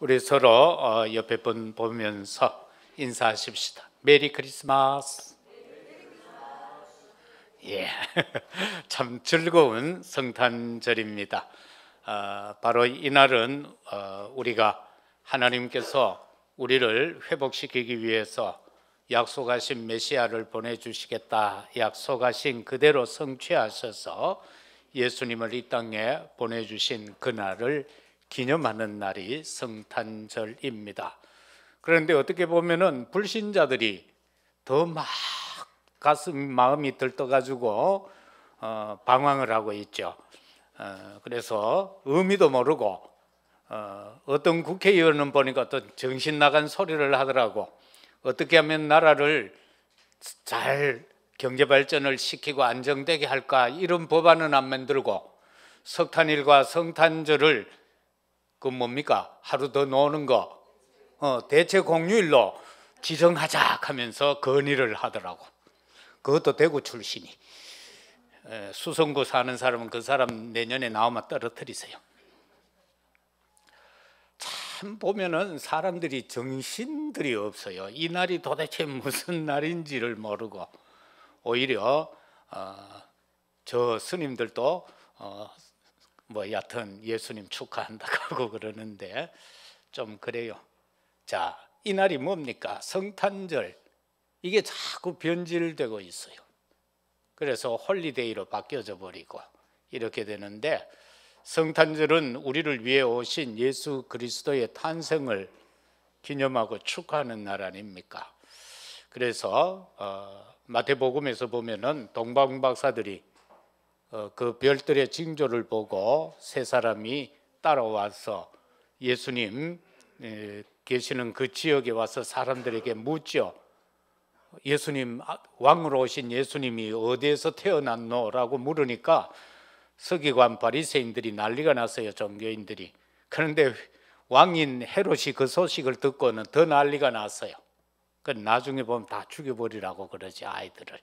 우리 서로 옆에 분 보면서 인사하십시다. 메리 크리스마스. 예, 참 즐거운 성탄절입니다. 바로 이날은 우리가 하나님께서 우리를 회복시키기 위해서 약속하신 메시아를 보내주시겠다 약속하신 그대로 성취하셔서 예수님을 이 땅에 보내주신 그날을 기념하는 날이 성탄절입니다. 그런데 어떻게 보면은 불신자들이 더 막 마음이 들떠가지고 방황을 하고 있죠. 그래서 의미도 모르고 어떤 국회의원은 보니까 또 정신 나간 소리를 하더라고. 어떻게 하면 나라를 잘 경제 발전을 시키고 안정되게 할까, 이런 법안은 안 만들고 석탄일과 성탄절을 뭡니까? 하루 더 노는 거 대체 공휴일로 지정하자 하면서 건의를 하더라고. 그것도 대구 출신이. 수성구 사는 사람은 그 사람 내년에 나오면 떨어뜨리세요. 참 보면은 사람들이 정신들이 없어요. 이 날이 도대체 무슨 날인지를 모르고 오히려 저 스님들도 여하튼 예수님 축하한다고 하고 그러는데 좀 그래요. 자, 이 날이 뭡니까? 성탄절. 이게 자꾸 변질되고 있어요. 그래서 홀리데이로 바뀌어져 버리고 이렇게 되는데, 성탄절은 우리를 위해 오신 예수 그리스도의 탄생을 기념하고 축하하는 날 아닙니까? 그래서 마태복음에서 보면은 동방박사들이 그 별들의 징조를 보고 세 사람이 따라와서 예수님 계시는 그 지역에 와서 사람들에게 묻죠. 예수님, 왕으로 오신 예수님이 어디에서 태어났노? 라고 물으니까 서기관 바리새인들이 난리가 났어요. 종교인들이. 그런데 왕인 헤롯이 그 소식을 듣고는 더 난리가 났어요. 나중에 보면 다 죽여버리라고 그러지, 아이들을.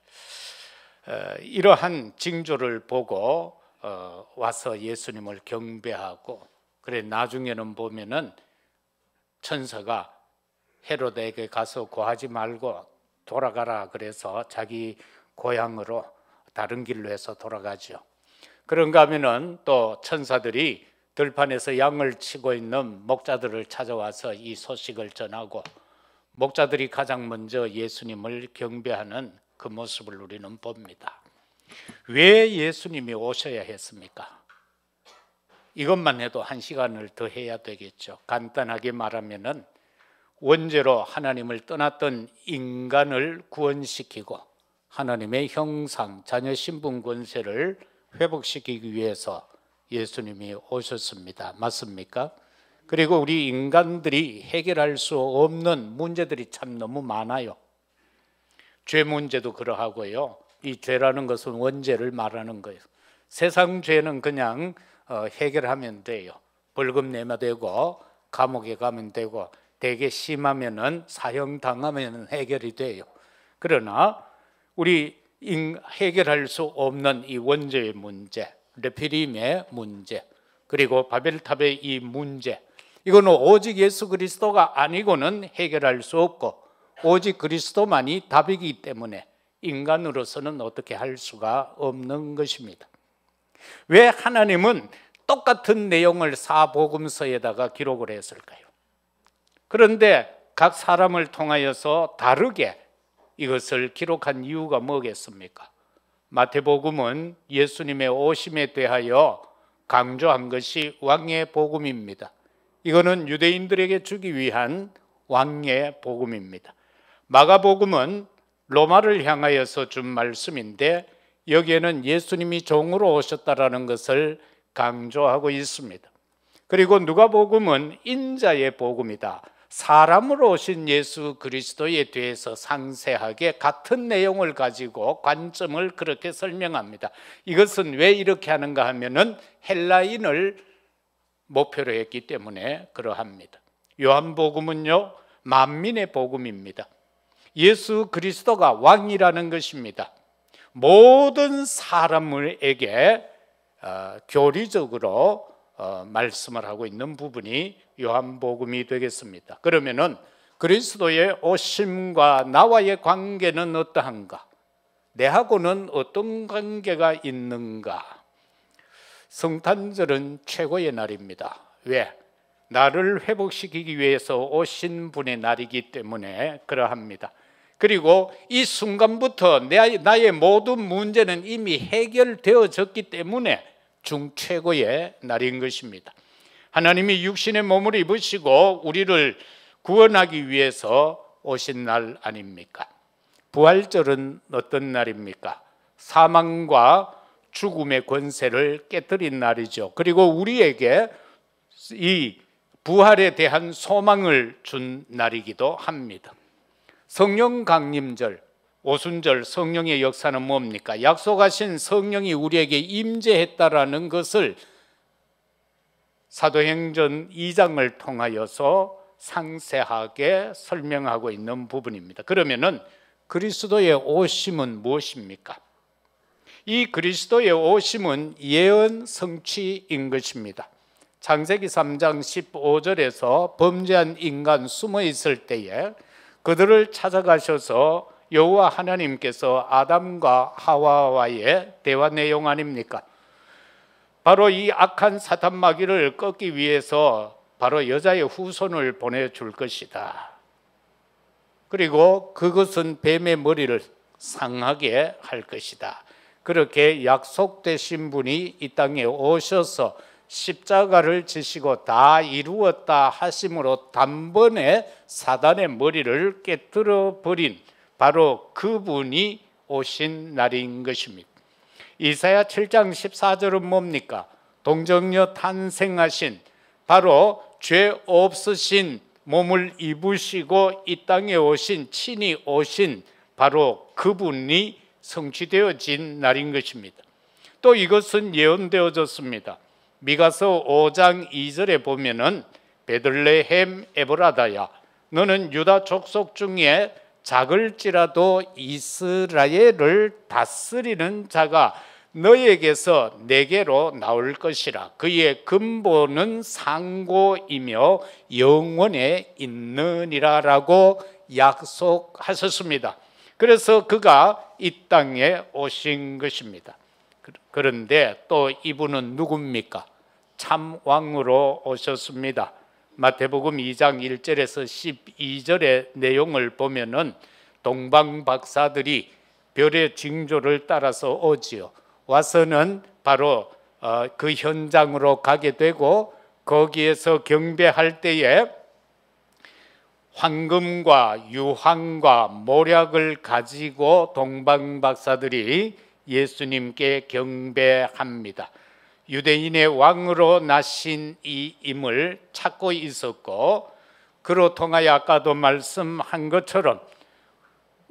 이러한 징조를 보고 와서 예수님을 경배하고, 그래 나중에는 보면은 천사가 헤롯에게 가서 고하지 말고 돌아가라 그래서 자기 고향으로 다른 길로 해서 돌아가죠. 그런가 하면은 또 천사들이 들판에서 양을 치고 있는 목자들을 찾아와서 이 소식을 전하고, 목자들이 가장 먼저 예수님을 경배하는 그 모습을 우리는 봅니다. 왜 예수님이 오셔야 했습니까? 이것만 해도 1시간을 더 해야 되겠죠. 간단하게 말하면은 원죄로 하나님을 떠났던 인간을 구원시키고 하나님의 형상, 자녀 신분 권세를 회복시키기 위해서 예수님이 오셨습니다. 맞습니까? 그리고 우리 인간들이 해결할 수 없는 문제들이 참 너무 많아요. 죄 문제도 그러하고요. 이 죄라는 것은 원죄를 말하는 거예요. 세상 죄는 그냥 해결하면 돼요. 벌금 내면 되고 감옥에 가면 되고, 되게 심하면은 사형 당하면 해결이 돼요. 그러나 우리 해결할 수 없는 이 원죄의 문제, 레피림의 문제, 그리고 바벨탑의 이 문제, 이거는 오직 예수 그리스도가 아니고는 해결할 수 없고 오직 그리스도만이 답이기 때문에 인간으로서는 어떻게 할 수가 없는 것입니다. 왜 하나님은 똑같은 내용을 사복음서에다가 기록을 했을까요? 그런데 각 사람을 통하여서 다르게 이것을 기록한 이유가 뭐겠습니까? 마태복음은 예수님의 오심에 대하여 강조한 것이 왕의 복음입니다. 이거는 유대인들에게 주기 위한 왕의 복음입니다. 마가복음은 로마를 향하여서 준 말씀인데 여기에는 예수님이 종으로 오셨다라는 것을 강조하고 있습니다. 그리고 누가복음은 인자의 복음이다. 사람으로 오신 예수 그리스도에 대해서 상세하게 같은 내용을 가지고 관점을 그렇게 설명합니다. 이것은 왜 이렇게 하는가 하면은 헬라인을 목표로 했기 때문에 그러합니다. 요한복음은요, 만민의 복음입니다. 예수 그리스도가 왕이라는 것입니다. 모든 사람에게 교리적으로 말씀을 하고 있는 부분이 요한복음이 되겠습니다. 그러면은 그리스도의 오심과 나와의 관계는 어떠한가? 내하고는 어떤 관계가 있는가? 성탄절은 최고의 날입니다. 왜? 나를 회복시키기 위해서 오신 분의 날이기 때문에 그러합니다. 그리고 이 순간부터 나의 모든 문제는 이미 해결되어졌기 때문에 중최고의 날인 것입니다. 하나님이 육신의 몸을 입으시고 우리를 구원하기 위해서 오신 날 아닙니까? 부활절은 어떤 날입니까? 사망과 죽음의 권세를 깨뜨린 날이죠. 그리고 우리에게 이 부활에 대한 소망을 준 날이기도 합니다. 성령 강림절, 오순절 성령의 역사는 뭡니까? 약속하신 성령이 우리에게 임재했다라는 것을 사도행전 2장을 통하여서 상세하게 설명하고 있는 부분입니다. 그러면은 그리스도의 오심은 무엇입니까? 이 그리스도의 오심은 예언 성취인 것입니다. 창세기 3장 15절에서 범죄한 인간 숨어 있을 때에 그들을 찾아가셔서 여호와 하나님께서 아담과 하와와의 대화 내용 아닙니까? 바로 이 악한 사탄 마귀를 꺾기 위해서 바로 여자의 후손을 보내줄 것이다. 그리고 그것은 뱀의 머리를 상하게 할 것이다. 그렇게 약속되신 분이 이 땅에 오셔서 십자가를 지시고 다 이루었다 하심으로 단번에 사단의 머리를 깨뜨려 버린 바로 그분이 오신 날인 것입니다. 이사야 7장 14절은 뭡니까? 동정녀 탄생하신 바로 죄 없으신 몸을 입으시고 이 땅에 오신 친히 오신 바로 그분이 성취되어진 날인 것입니다. 또 이것은 예언되어졌습니다. 미가서 5장 2절에 보면은 베들레헴 에브라다야 너는 유다 족속 중에 작을지라도 이스라엘을 다스리는 자가 너에게서 내게로 나올 것이라. 그의 근본은 상고이며 영원에 있느니라 라고 약속하셨습니다. 그래서 그가 이 땅에 오신 것입니다. 그런데 또 이분은 누굽니까? 참 왕으로 오셨습니다. 마태복음 2장 1절에서 12절의 내용을 보면은 동방 박사들이 별의 징조를 따라서 오지요. 와서는 바로 그 현장으로 가게 되고 거기에서 경배할 때에 황금과 유황과 모략을 가지고 동방 박사들이 예수님께 경배합니다. 유대인의 왕으로 나신 이 임을 찾고 있었고 그로 통하여 아까도 말씀한 것처럼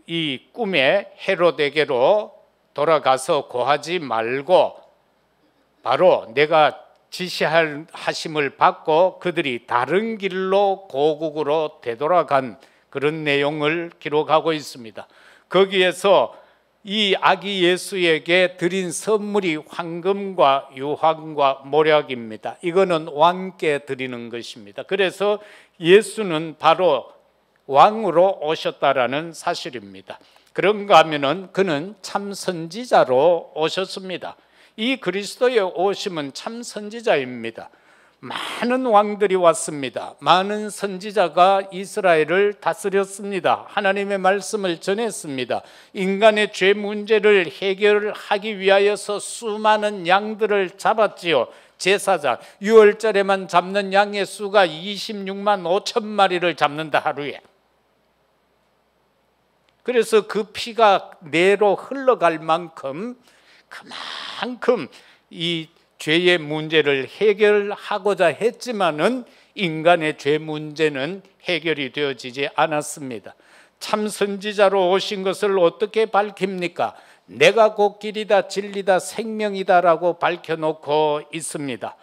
이 꿈에 헤롯에게로 돌아가서 고하지 말고 바로 내가 지시하심을 받고 그들이 다른 길로 고국으로 되돌아간 그런 내용을 기록하고 있습니다. 거기에서 이 아기 예수에게 드린 선물이 황금과 유황과 모략입니다. 이거는 왕께 드리는 것입니다. 그래서 예수는 바로 왕으로 오셨다라는 사실입니다. 그런가 하면은 그는 참 선지자로 오셨습니다. 이 그리스도의 오심은 참 선지자입니다. 많은 왕들이 왔습니다. 많은 선지자가 이스라엘을 다스렸습니다. 하나님의 말씀을 전했습니다. 인간의 죄 문제를 해결하기 위하여서 수많은 양들을 잡았지요. 제사장, 6월절에만 잡는 양의 수가 26만 5천 마리를 잡는다 하루에. 그래서 그 피가 내로 흘러갈 만큼 그만큼 이 죄의 문제를 해결하고자 했지만은 인간의 죄 문제는 해결이 되어지지 않았습니다. 참 선지자로 오신 것을 어떻게 밝힙니까? 내가 곧 길이다 진리다 생명이다라고 밝혀놓고 있습니다.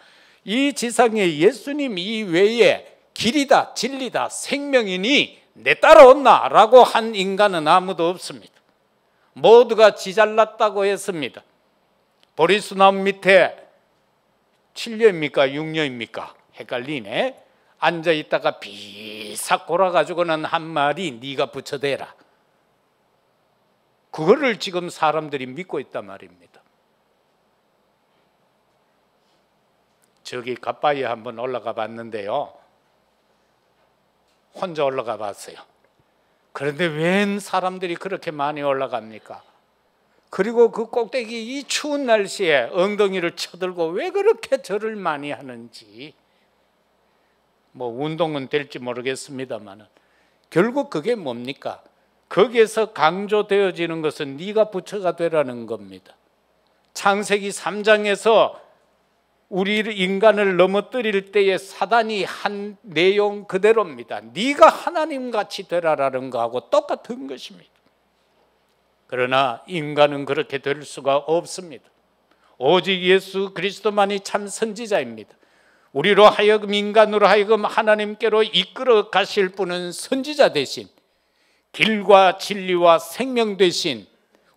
이 지상에 예수님 이외에 길이다 진리다 생명이니 내 따라온나 라고 한 인간은 아무도 없습니다. 모두가 지잘났다고 했습니다. 보리수나무 밑에 7년입니까? 6년입니까? 헷갈리네. 앉아있다가 비싹 골아가지고는 한 말이 네가 붙여대라. 그거를 지금 사람들이 믿고 있단 말입니다. 저기 갓바위에 한번 올라가 봤는데요, 혼자 올라가 봤어요. 그런데 웬 사람들이 그렇게 많이 올라갑니까? 그리고 그 꼭대기 이 추운 날씨에 엉덩이를 쳐들고 왜 그렇게 절을 많이 하는지, 뭐 운동은 될지 모르겠습니다만 결국 그게 뭡니까? 거기에서 강조되어지는 것은 네가 부처가 되라는 겁니다. 창세기 3장에서 우리 인간을 넘어뜨릴 때에 사단이 한 내용 그대로입니다. 네가 하나님같이 되라라는 거하고 똑같은 것입니다. 그러나 인간은 그렇게 될 수가 없습니다. 오직 예수 그리스도만이 참 선지자입니다. 우리로 하여금, 인간으로 하여금 하나님께로 이끌어 가실 분은 선지자 대신 길과 진리와 생명 대신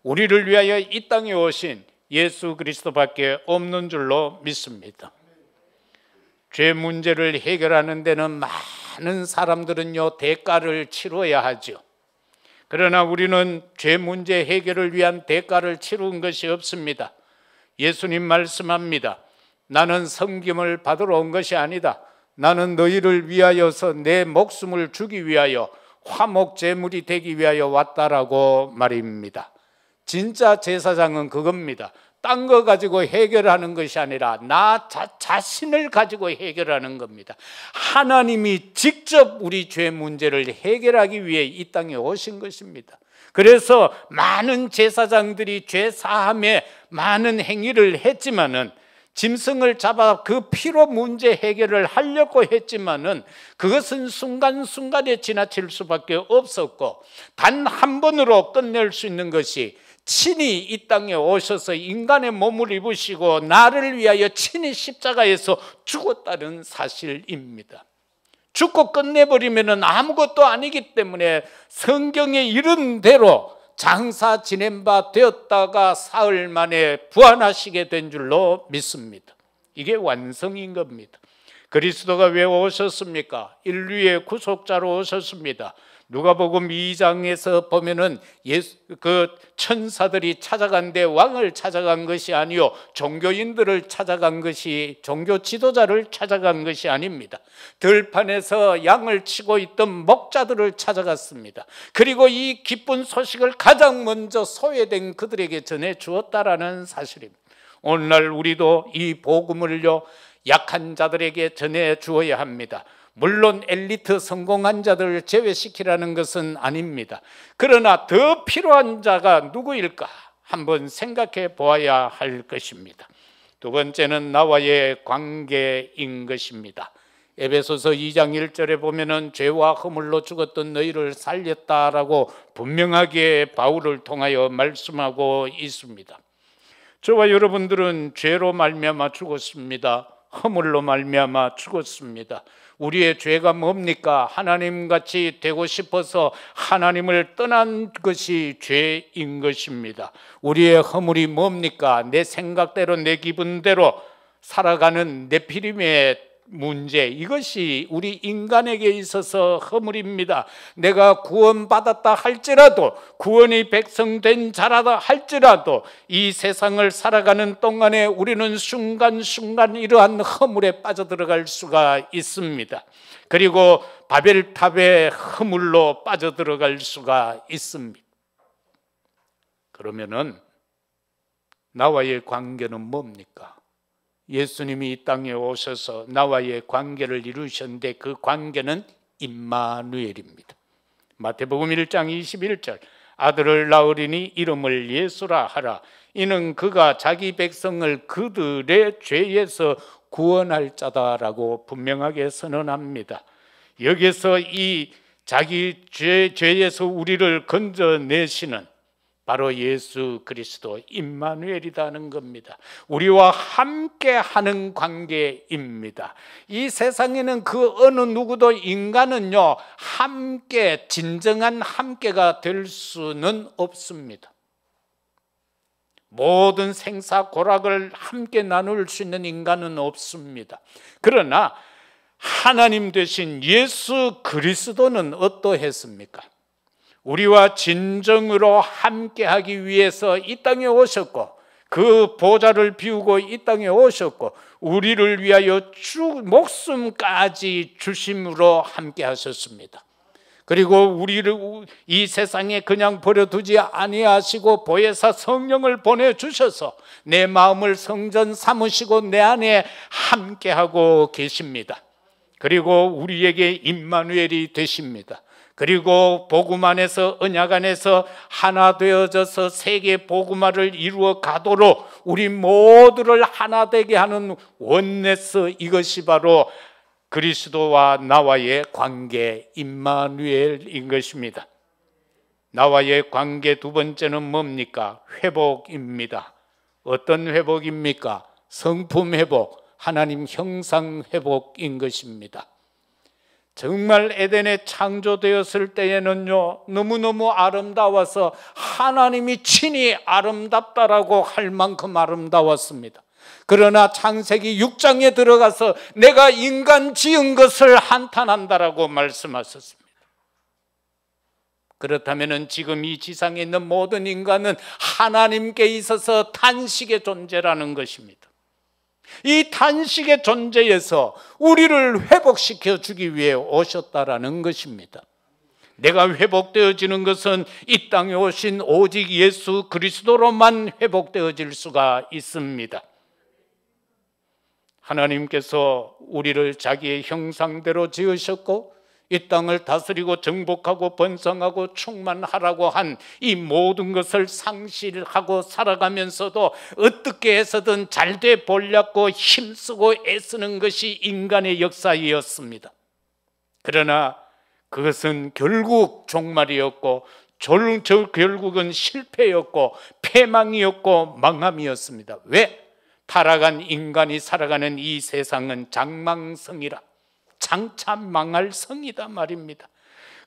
우리를 위하여 이 땅에 오신 예수 그리스도밖에 없는 줄로 믿습니다. 죄 문제를 해결하는 데는 많은 사람들은요 대가를 치러야 하죠. 그러나 우리는 죄 문제 해결을 위한 대가를 치른 것이 없습니다. 예수님 말씀합니다. 나는 섬김을 받으러 온 것이 아니다. 나는 너희를 위하여서 내 목숨을 주기 위하여 화목제물이 되기 위하여 왔다라고 말입니다. 진짜 제사장은 그겁니다. 딴 거 가지고 해결하는 것이 아니라 나 자신을 가지고 해결하는 겁니다. 하나님이 직접 우리 죄 문제를 해결하기 위해 이 땅에 오신 것입니다. 그래서 많은 제사장들이 죄 사함에 많은 행위를 했지만은, 짐승을 잡아 그 피로 문제 해결을 하려고 했지만은 그것은 순간순간에 지나칠 수밖에 없었고, 단 한 번으로 끝낼 수 있는 것이 친히 이 땅에 오셔서 인간의 몸을 입으시고 나를 위하여 친히 십자가에서 죽었다는 사실입니다. 죽고 끝내버리면 아무것도 아니기 때문에 성경에 이른 대로 장사 지낸 바 되었다가 사흘 만에 부활하시게 된 줄로 믿습니다. 이게 완성인 겁니다. 그리스도가 왜 오셨습니까? 인류의 구속자로 오셨습니다. 누가복음 2장에서 보면은 그 천사들이 찾아간데 왕을 찾아간 것이 아니요 종교인들을 찾아간 것이, 종교 지도자를 찾아간 것이 아닙니다. 들판에서 양을 치고 있던 목자들을 찾아갔습니다. 그리고 이 기쁜 소식을 가장 먼저 소외된 그들에게 전해 주었다라는 사실입니다. 오늘날 우리도 이 복음을요 약한 자들에게 전해 주어야 합니다. 물론 엘리트 성공한 자들을 제외시키라는 것은 아닙니다. 그러나 더 필요한 자가 누구일까 한번 생각해 보아야 할 것입니다. 두 번째는 나와의 관계인 것입니다. 에베소서 2장 1절에 보면은 죄와 허물로 죽었던 너희를 살렸다라고 분명하게 바울을 통하여 말씀하고 있습니다. 저와 여러분들은 죄로 말미암아 죽었습니다. 허물로 말미암아 죽었습니다. 우리의 죄가 뭡니까? 하나님같이 되고 싶어서 하나님을 떠난 것이 죄인 것입니다. 우리의 허물이 뭡니까? 내 생각대로 내 기분대로 살아가는 네피림의 문제, 이것이 우리 인간에게 있어서 허물입니다. 내가 구원받았다 할지라도, 구원이 백성된 자라다 할지라도 이 세상을 살아가는 동안에 우리는 순간순간 이러한 허물에 빠져들어갈 수가 있습니다. 그리고 바벨탑의 허물로 빠져들어갈 수가 있습니다. 그러면은 나와의 관계는 뭡니까? 예수님이 이 땅에 오셔서 나와의 관계를 이루셨는데 그 관계는 임마누엘입니다. 마태복음 1장 21절, 아들을 낳으리니 이름을 예수라 하라. 이는 그가 자기 백성을 그들의 죄에서 구원할 자다라고 분명하게 선언합니다. 여기서 이 자기 죄에서 우리를 건져내시는 바로 예수 그리스도 임마누엘이라는 겁니다. 우리와 함께하는 관계입니다. 이 세상에는 그 어느 누구도, 인간은요 함께, 진정한 함께가 될 수는 없습니다. 모든 생사고락을 함께 나눌 수 있는 인간은 없습니다. 그러나 하나님 되신 예수 그리스도는 어떠했습니까? 우리와 진정으로 함께하기 위해서 이 땅에 오셨고, 그 보좌를 비우고 이 땅에 오셨고, 우리를 위하여 목숨까지 주심으로 함께하셨습니다. 그리고 우리를 이 세상에 그냥 버려두지 아니하시고 보혜사 성령을 보내주셔서 내 마음을 성전 삼으시고 내 안에 함께하고 계십니다. 그리고 우리에게 임마누엘이 되십니다. 그리고 복음 안에서, 언약 안에서 하나 되어져서 세계 복음화를 이루어 가도록 우리 모두를 하나 되게 하는 원네스, 이것이 바로 그리스도와 나와의 관계, 임마누엘인 것입니다. 나와의 관계 두 번째는 뭡니까? 회복입니다. 어떤 회복입니까? 성품 회복, 하나님 형상 회복인 것입니다. 정말 에덴에 창조되었을 때에는요, 너무너무 아름다워서 하나님이 친히 아름답다라고 할 만큼 아름다웠습니다. 그러나 창세기 6장에 들어가서 내가 인간 지은 것을 한탄한다라고 말씀하셨습니다. 그렇다면 지금 이 지상에 있는 모든 인간은 하나님께 있어서 탄식의 존재라는 것입니다. 이 탄식의 존재에서 우리를 회복시켜 주기 위해 오셨다라는 것입니다. 내가 회복되어지는 것은 이 땅에 오신 오직 예수 그리스도로만 회복되어질 수가 있습니다. 하나님께서 우리를 자기의 형상대로 지으셨고 이 땅을 다스리고 정복하고 번성하고 충만하라고 한 이 모든 것을 상실하고 살아가면서도 어떻게 해서든 잘돼 보려고 힘쓰고 애쓰는 것이 인간의 역사이었습니다. 그러나 그것은 결국 종말이었고 결국은 실패였고 패망이었고 망함이었습니다. 왜? 타락한 인간이 살아가는 이 세상은 장망성이라, 장차 망할 성이다 말입니다.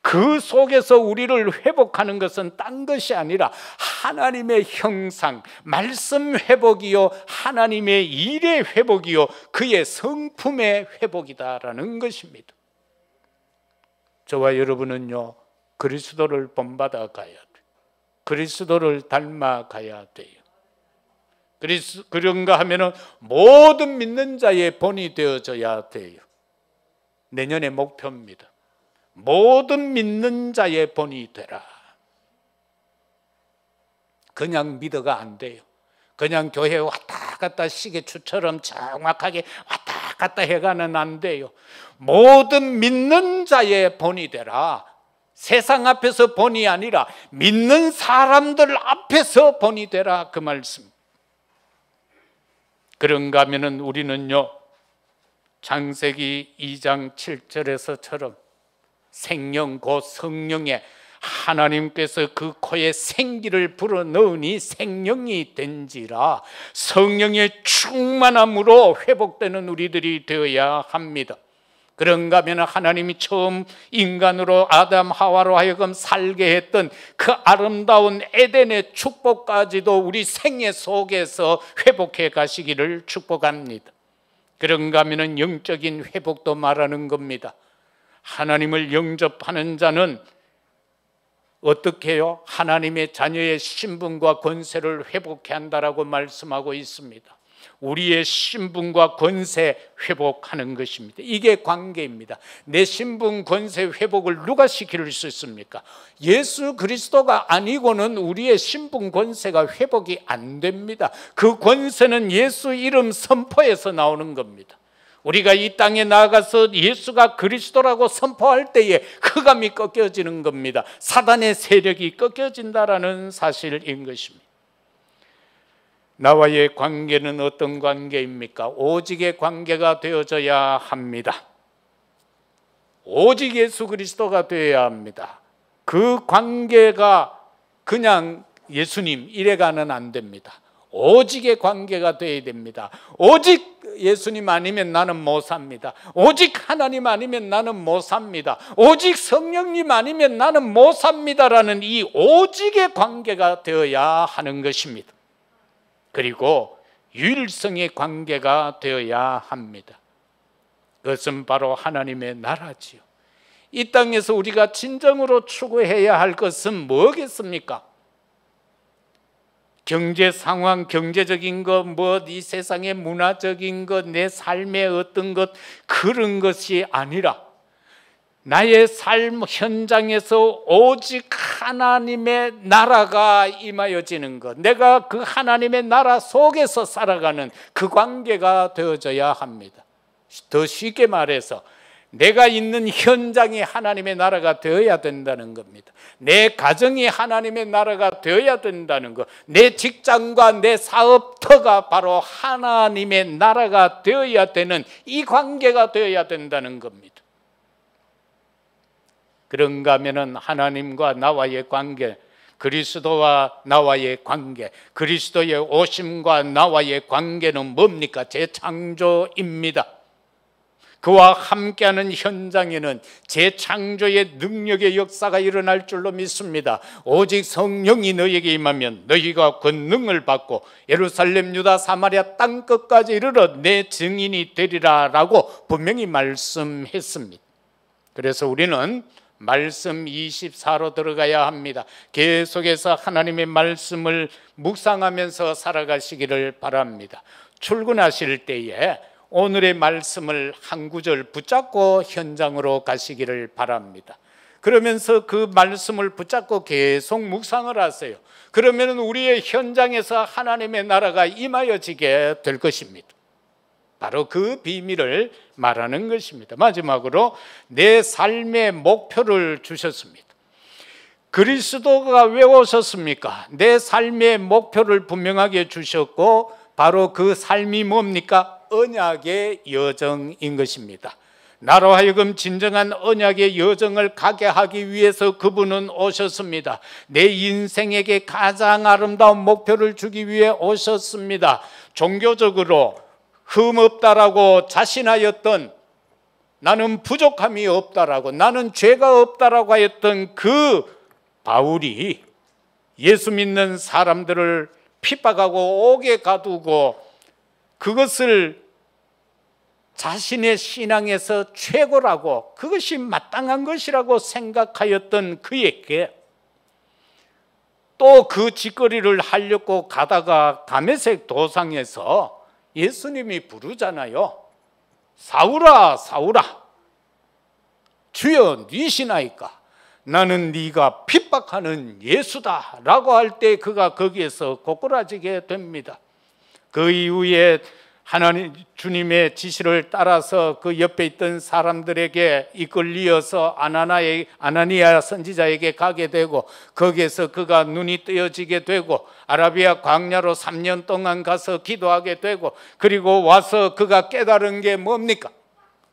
그 속에서 우리를 회복하는 것은 딴 것이 아니라 하나님의 형상, 말씀 회복이요, 하나님의 일의 회복이요, 그의 성품의 회복이다라는 것입니다. 저와 여러분은요, 그리스도를 본받아 가야 돼요. 그리스도를 닮아 가야 돼요. 그런가 하면은 모든 믿는 자의 본이 되어져야 돼요. 내년의 목표입니다. 모든 믿는 자의 본이 되라. 그냥 믿어가 안 돼요. 그냥 교회에 왔다 갔다 시계추처럼 정확하게 왔다 갔다 해가는 안 돼요. 모든 믿는 자의 본이 되라. 세상 앞에서 본이 아니라 믿는 사람들 앞에서 본이 되라, 그 말씀. 그런가 하면은 우리는요, 창세기 2장 7절에서처럼 생명 곧 성령에 하나님께서 그 코에 생기를 불어넣으니 생명이 된지라, 성령의 충만함으로 회복되는 우리들이 되어야 합니다. 그런가 하면 하나님이 처음 인간으로 아담 하와로 하여금 살게 했던 그 아름다운 에덴의 축복까지도 우리 생애 속에서 회복해 가시기를 축복합니다. 그런가 하면 영적인 회복도 말하는 겁니다. 하나님을 영접하는 자는 어떻게 해요? 하나님의 자녀의 신분과 권세를 회복해야 한다라고 말씀하고 있습니다. 우리의 신분과 권세 회복하는 것입니다. 이게 관계입니다. 내 신분 권세 회복을 누가 시킬 수 있습니까? 예수 그리스도가 아니고는 우리의 신분 권세가 회복이 안 됩니다. 그 권세는 예수 이름 선포에서 나오는 겁니다. 우리가 이 땅에 나아가서 예수가 그리스도라고 선포할 때에 흑암이 꺾여지는 겁니다. 사단의 세력이 꺾여진다라는 사실인 것입니다. 나와의 관계는 어떤 관계입니까? 오직의 관계가 되어져야 합니다. 오직 예수 그리스도가 되어야 합니다. 그 관계가 그냥 예수님 이래가는 안 됩니다. 오직의 관계가 되어야 됩니다. 오직 예수님 아니면 나는 못 삽니다. 오직 하나님 아니면 나는 못 삽니다. 오직 성령님 아니면 나는 못 삽니다라는 이 오직의 관계가 되어야 하는 것입니다. 그리고 유일성의 관계가 되어야 합니다. 그것은 바로 하나님의 나라지요. 이 땅에서 우리가 진정으로 추구해야 할 것은 뭐겠습니까? 경제 상황, 경제적인 것, 이 세상의 문화적인 것, 내 삶의 어떤 것, 그런 것이 아니라 나의 삶 현장에서 오직 하나님의 나라가 임하여지는 것, 내가 그 하나님의 나라 속에서 살아가는 그 관계가 되어져야 합니다. 더 쉽게 말해서 내가 있는 현장이 하나님의 나라가 되어야 된다는 겁니다. 내 가정이 하나님의 나라가 되어야 된다는 것, 내 직장과 내 사업터가 바로 하나님의 나라가 되어야 되는 이 관계가 되어야 된다는 겁니다. 그런가 하면은 하나님과 나와의 관계, 그리스도와 나와의 관계, 그리스도의 오심과 나와의 관계는 뭡니까? 재창조입니다. 그와 함께하는 현장에는 재창조의 능력의 역사가 일어날 줄로 믿습니다. 오직 성령이 너희에게 임하면 너희가 권능을 받고 예루살렘, 유다, 사마리아 땅끝까지 이르러 내 증인이 되리라 라고 분명히 말씀했습니다. 그래서 우리는 말씀 24로 들어가야 합니다. 계속해서 하나님의 말씀을 묵상하면서 살아가시기를 바랍니다. 출근하실 때에 오늘의 말씀을 한 구절 붙잡고 현장으로 가시기를 바랍니다. 그러면서 그 말씀을 붙잡고 계속 묵상을 하세요. 그러면 우리의 현장에서 하나님의 나라가 임하여지게 될 것입니다. 바로 그 비밀을 말하는 것입니다. 마지막으로 내 삶의 목표를 주셨습니다. 그리스도가 왜 오셨습니까? 내 삶의 목표를 분명하게 주셨고 바로 그 삶이 뭡니까? 언약의 여정인 것입니다. 나로 하여금 진정한 언약의 여정을 가게 하기 위해서 그분은 오셨습니다. 내 인생에게 가장 아름다운 목표를 주기 위해 오셨습니다. 종교적으로 흠없다라고 자신하였던, 나는 부족함이 없다라고, 나는 죄가 없다라고 하였던 그 바울이 예수 믿는 사람들을 핍박하고 옥에 가두고 그것을 자신의 신앙에서 최고라고, 그것이 마땅한 것이라고 생각하였던 그에게 또 그 짓거리를 하려고 가다가 다메섹 도상에서 예수님이 부르잖아요. 사울아, 사울아, 주여 니시나이까? 나는 네가 핍박하는 예수다 라고 할 때 그가 거기에서 고꾸라지게 됩니다. 그 이후에 하나님 주님의 지시를 따라서 그 옆에 있던 사람들에게 이끌리어서 아나니아 선지자에게 가게 되고, 거기에서 그가 눈이 뜨여지게 되고 아라비아 광야로 3년 동안 가서 기도하게 되고, 그리고 와서 그가 깨달은 게 뭡니까?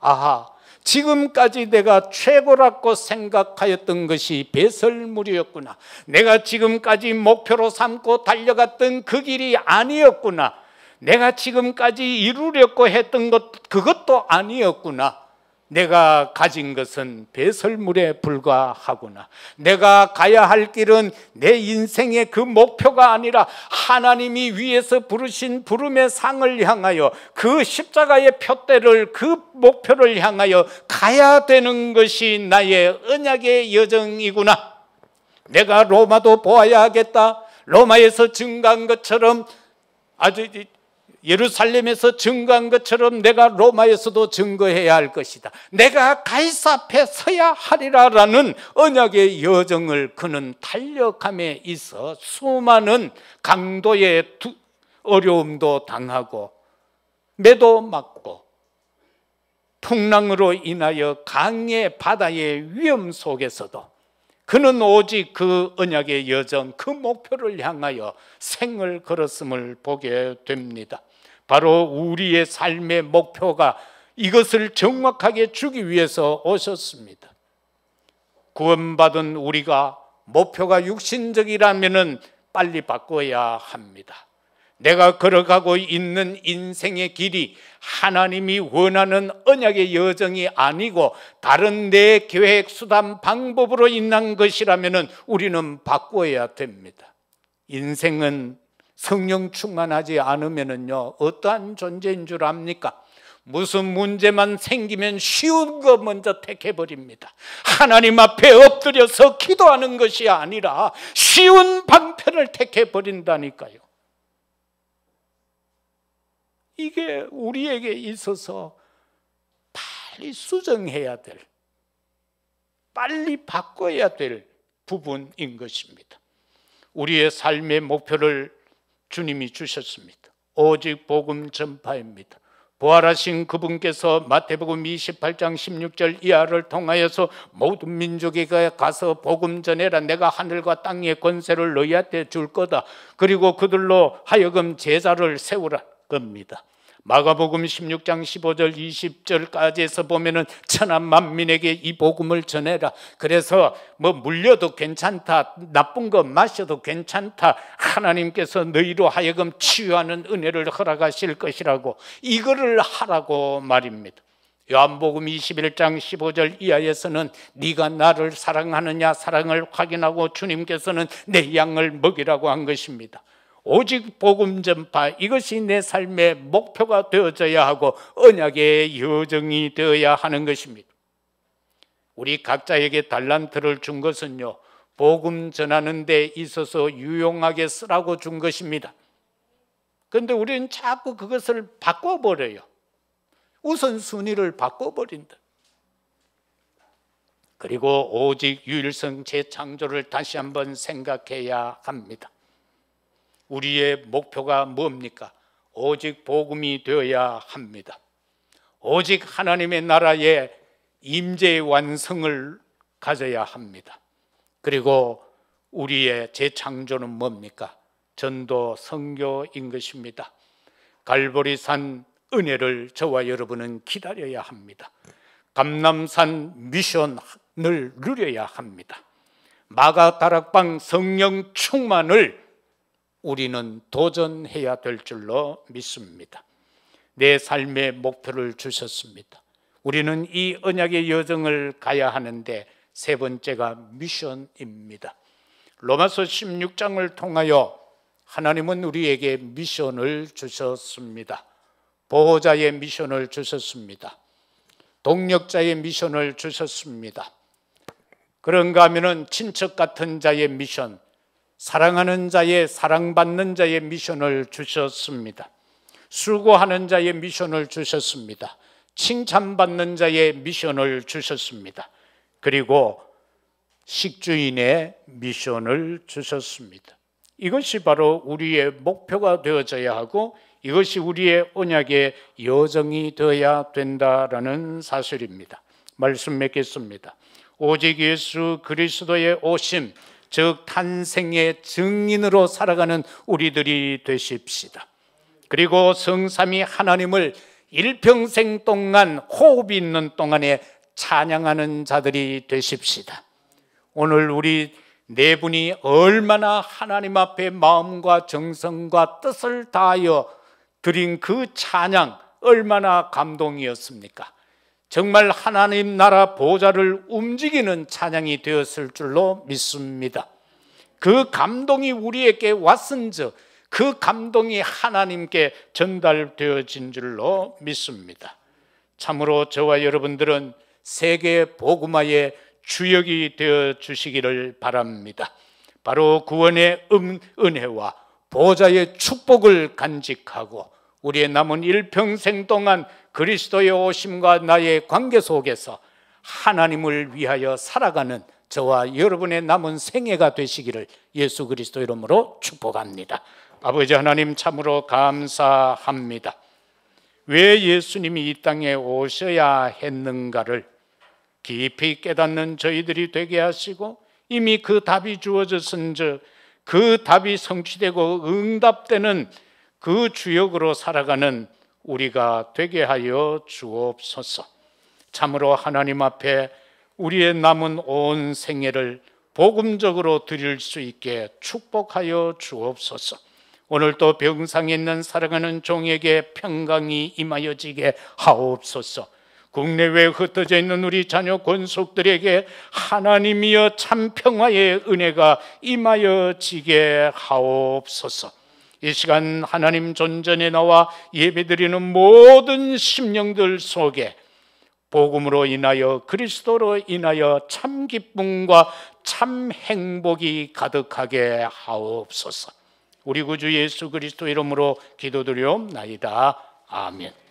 아하, 지금까지 내가 최고라고 생각하였던 것이 배설물이었구나. 내가 지금까지 목표로 삼고 달려갔던 그 길이 아니었구나. 내가 지금까지 이루려고 했던 것, 그것도 아니었구나. 내가 가진 것은 배설물에 불과하구나. 내가 가야 할 길은 내 인생의 그 목표가 아니라 하나님이 위에서 부르신 부름의 상을 향하여, 그 십자가의 표대를, 그 목표를 향하여 가야 되는 것이 나의 언약의 여정이구나. 내가 로마도 보아야 하겠다. 로마에서 증거한 것처럼, 아주 예루살렘에서 증거한 것처럼 내가 로마에서도 증거해야 할 것이다. 내가 가이사 앞에 서야 하리라라는 언약의 여정을 그는 달려감에 있어 수많은 강도의 어려움도 당하고 매도 맞고 풍랑으로 인하여 강의 바다의 위험 속에서도 그는 오직 그 언약의 여정, 그 목표를 향하여 생을 걸었음을 보게 됩니다. 바로 우리의 삶의 목표가 이것을 정확하게 주기 위해서 오셨습니다. 구원받은 우리가 목표가 육신적이라면 빨리 바꿔야 합니다. 내가 걸어가고 있는 인생의 길이 하나님이 원하는 언약의 여정이 아니고 다른 내 계획, 수단, 방법으로 인한 것이라면 우리는 바꿔야 됩니다. 인생은 성령 충만하지 않으면요 어떠한 존재인 줄 압니까? 무슨 문제만 생기면 쉬운 거 먼저 택해버립니다. 하나님 앞에 엎드려서 기도하는 것이 아니라 쉬운 방편을 택해버린다니까요. 이게 우리에게 있어서 빨리 수정해야 될, 빨리 바꿔야 될 부분인 것입니다. 우리의 삶의 목표를 주님이 주셨습니다. 오직 복음 전파입니다. 부활하신 그분께서 마태복음 28장 16절 이하를 통하여서 모든 민족에게 가서 복음 전해라. 내가 하늘과 땅의 권세를 너희한테 줄 거다. 그리고 그들로 하여금 제자를 세우라 겁니다. 마가복음 16장 15절 20절까지에서 보면은 천하 만민에게 이 복음을 전해라. 그래서 뭐 물려도 괜찮다, 나쁜 거 마셔도 괜찮다, 하나님께서 너희로 하여금 치유하는 은혜를 허락하실 것이라고 이거를 하라고 말입니다. 요한복음 21장 15절 이하에서는 네가 나를 사랑하느냐 사랑을 확인하고 주님께서는 내 양을 먹이라고 한 것입니다. 오직 복음 전파, 이것이 내 삶의 목표가 되어져야 하고 언약의 여정이 되어야 하는 것입니다. 우리 각자에게 달란트를 준 것은요 복음 전하는 데 있어서 유용하게 쓰라고 준 것입니다. 그런데 우리는 자꾸 그것을 바꿔버려요. 우선순위를 바꿔버린다. 그리고 오직 유일성 재창조를 다시 한번 생각해야 합니다. 우리의 목표가 뭡니까? 오직 복음이 되어야 합니다. 오직 하나님의 나라의 임재의 완성을 가져야 합니다. 그리고 우리의 재창조는 뭡니까? 전도 선교인 것입니다. 갈보리산 은혜를 저와 여러분은 기다려야 합니다. 감람산 미션을 누려야 합니다. 마가다락방 성령 충만을 우리는 도전해야 될 줄로 믿습니다. 내 삶의 목표를 주셨습니다. 우리는 이 언약의 여정을 가야 하는데 세 번째가 미션입니다. 로마서 16장을 통하여 하나님은 우리에게 미션을 주셨습니다. 보호자의 미션을 주셨습니다. 동력자의 미션을 주셨습니다. 그런가 하면은 친척 같은 자의 미션, 사랑하는 자의, 사랑받는 자의 미션을 주셨습니다. 수고하는 자의 미션을 주셨습니다. 칭찬받는 자의 미션을 주셨습니다. 그리고 식주인의 미션을 주셨습니다. 이것이 바로 우리의 목표가 되어져야 하고 이것이 우리의 언약의 여정이 되어야 된다라는 사실입니다. 말씀 맺겠습니다. 오직 예수 그리스도의 오심, 즉 탄생의 증인으로 살아가는 우리들이 되십시다. 그리고 성삼위 하나님을 일평생 동안 호흡이 있는 동안에 찬양하는 자들이 되십시다. 오늘 우리 네 분이 얼마나 하나님 앞에 마음과 정성과 뜻을 다하여 드린 그 찬양 얼마나 감동이었습니까? 정말 하나님 나라 보좌를 움직이는 찬양이 되었을 줄로 믿습니다. 그 감동이 우리에게 왔은즉 그 감동이 하나님께 전달되어진 줄로 믿습니다. 참으로 저와 여러분들은 세계 복음화의 주역이 되어 주시기를 바랍니다. 바로 구원의 은혜와 보좌의 축복을 간직하고 우리의 남은 일평생 동안 그리스도의 오심과 나의 관계 속에서 하나님을 위하여 살아가는 저와 여러분의 남은 생애가 되시기를 예수 그리스도 이름으로 축복합니다. 아버지 하나님 참으로 감사합니다. 왜 예수님이 이 땅에 오셔야 했는가를 깊이 깨닫는 저희들이 되게 하시고 이미 그 답이 주어졌은즉 그 답이 성취되고 응답되는 그 주역으로 살아가는 우리가 되게 하여 주옵소서. 참으로 하나님 앞에 우리의 남은 온 생애를 복음적으로 드릴 수 있게 축복하여 주옵소서. 오늘 또 병상에 있는 사랑하는 종에게 평강이 임하여지게 하옵소서. 국내외에 흩어져 있는 우리 자녀 권속들에게 하나님이여 참 평화의 은혜가 임하여지게 하옵소서. 이 시간 하나님 존전에 나와 예배드리는 모든 심령들 속에 복음으로 인하여 그리스도로 인하여 참 기쁨과 참 행복이 가득하게 하옵소서. 우리 구주 예수 그리스도 이름으로 기도드리옵나이다. 아멘.